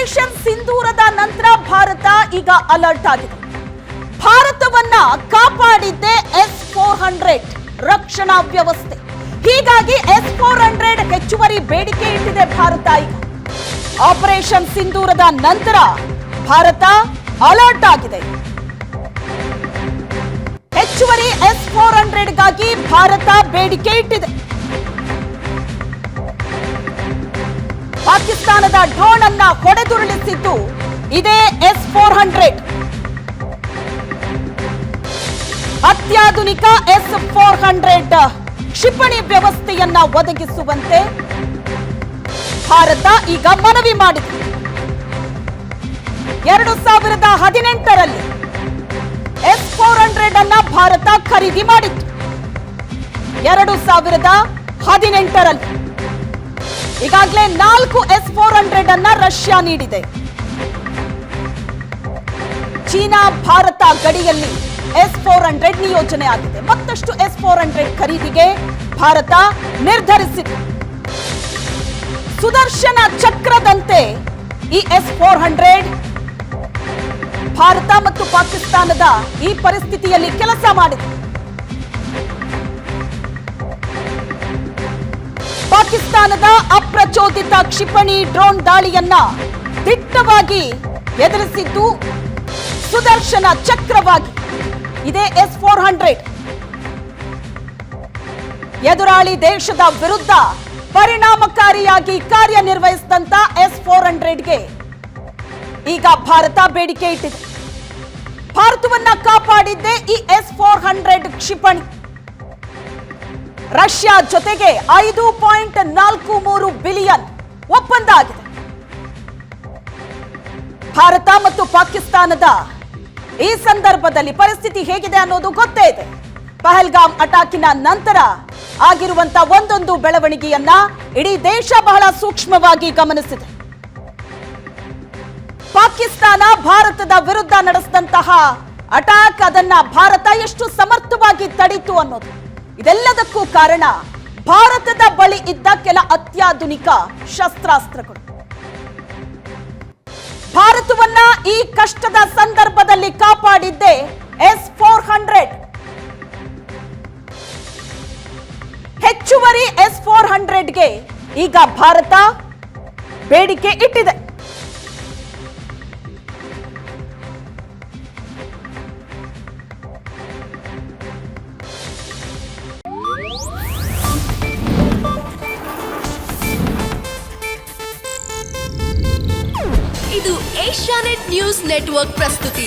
Operation ಸಿಂಧೂರದ ನಂತರ ಭಾರತ ಈಗ alert ಆಗಿದೆ. ಭಾರತವನ್ನ ಕಾಪಾಡಿದ್ದೆ S-400 ರಕ್ಷಣಾ ವ್ಯವಸ್ಥೆ. ಹೀಗಾಗಿ S-400 ಹೆಚ್ಚುವರಿ ಬೇಡಿಕೆ ಇಟ್ಟಿದೆ ಭಾರತ. ಈಗ ಆಪರೇಷನ್ ಸಿಂಧೂರದ ನಂತರ ಭಾರತ ಅಲರ್ಟ್ ಆಗಿದೆ. ಹೆಚ್ಚುವರಿ S-400ಗಾಗಿ ಭಾರತ ಬೇಡಿಕೆ ಇಟ್ಟಿದೆ. ಪಾಕಿಸ್ತಾನದ ಡ್ರೋನ್ ಅನ್ನ ಹೊಡೆದುರುಳಿಸಿದ್ದು ಇದೇ S-400. ಅತ್ಯಾಧುನಿಕ S-400 ಕ್ಷಿಪಣಿ ವ್ಯವಸ್ಥೆಯನ್ನ ಒದಗಿಸುವಂತೆ ಭಾರತ ಈಗ ಮನವಿ ಮಾಡಿದೆ. 2018ರಲ್ಲಿ S-400 ಅನ್ನ ಭಾರತ ಖರೀದಿ ಮಾಡಿತ್ತು. 2018ರಲ್ಲಿ ಈಗಾಗಲೇ 4 S-400 ಅನ್ನ ರಷ್ಯಾ ನೀಡಿದೆ. ಚೀನಾ ಭಾರತ ಗಡಿಯಲ್ಲಿ S-400 ನಿಯೋಜನೆ ಆಗಿದೆ. ಮತ್ತಷ್ಟು S-400 ಖರೀದಿಗೆ ಭಾರತ ನಿರ್ಧರಿಸಿದೆ. ಸುದರ್ಶನ ಚಕ್ರದಂತೆ ಈ S-400 ಭಾರತ ಮತ್ತು ಪಾಕಿಸ್ತಾನದ ಈ ಪರಿಸ್ಥಿತಿಯಲ್ಲಿ ಕೆಲಸ ಮಾಡಿದೆ. ಪಾಕಿಸ್ತಾನದ ಅಪ್ರಚೋದಿತ ಕ್ಷಿಪಣಿ ಡ್ರೋನ್ ದಾಳಿಯನ್ನ ದಿಟ್ಟವಾಗಿ ಎದುರಿಸಿದ್ದು ಸುದರ್ಶನ ಚಕ್ರವಾಗಿ ಇದೇ S-400. ಎದುರಾಳಿ ದೇಶದ ವಿರುದ್ಧ ಪರಿಣಾಮಕಾರಿಯಾಗಿ ಕಾರ್ಯನಿರ್ವಹಿಸಿದಂತ S-400ಗೆ ಈಗ ಭಾರತ ಬೇಡಿಕೆ ಇಟ್ಟಿದೆ. ಭಾರತವನ್ನ ಕಾಪಾಡಿದ್ದೇ ಈ S-400 ಕ್ಷಿಪಣಿ. ರಷ್ಯಾ ಜೊತೆಗೆ 5.43 ಬಿಲಿಯನ್ ಒಪ್ಪಂದ ಆಗಿದೆ. ಭಾರತ ಮತ್ತು ಪಾಕಿಸ್ತಾನದ ಈ ಸಂದರ್ಭದಲ್ಲಿ ಪರಿಸ್ಥಿತಿ ಹೇಗಿದೆ ಅನ್ನೋದು ಗೊತ್ತೇ ಇದೆ. ಪಹಲ್ಗಾಮ್ ಅಟ್ಯಾಕಿನ ನಂತರ ಆಗಿರುವಂತ ಒಂದೊಂದು ಬೆಳವಣಿಗೆಯನ್ನ ಇಡೀ ದೇಶ ಬಹಳ ಸೂಕ್ಷ್ಮವಾಗಿ ಗಮನಿಸಿದೆ. ಪಾಕಿಸ್ತಾನ ಭಾರತದ ವಿರುದ್ಧ ನಡೆಸಿದಂತಹ ಅಟ್ಯಾಕ್, ಅದನ್ನ ಭಾರತ ಎಷ್ಟು ಸಮರ್ಥವಾಗಿ ತಡೀತು ಅನ್ನೋದು, ಇದೆಲ್ಲದಕ್ಕೂ ಕಾರಣ ಭಾರತದ ಬಳಿ ಇದ್ದ ಕೆಲ ಅತ್ಯಾಧುನಿಕ ಶಸ್ತ್ರಾಸ್ತ್ರಗಳು. ಭಾರತವನ್ನ ಈ ಕಷ್ಟದ ಸಂದರ್ಭದಲ್ಲಿ ಕಾಪಾಡಿದ್ದೇ S-400. ಹೆಚ್ಚುವರಿ S-400ಗೆ ಈಗ ಭಾರತ ಬೇಡಿಕೆ ಇಟ್ಟಿದೆ. ಇದು ಏಷ್ಯಾನೆಟ್ ನ್ಯೂಸ್ ನೆಟ್ವರ್ಕ್ ಪ್ರಸ್ತುತಿ.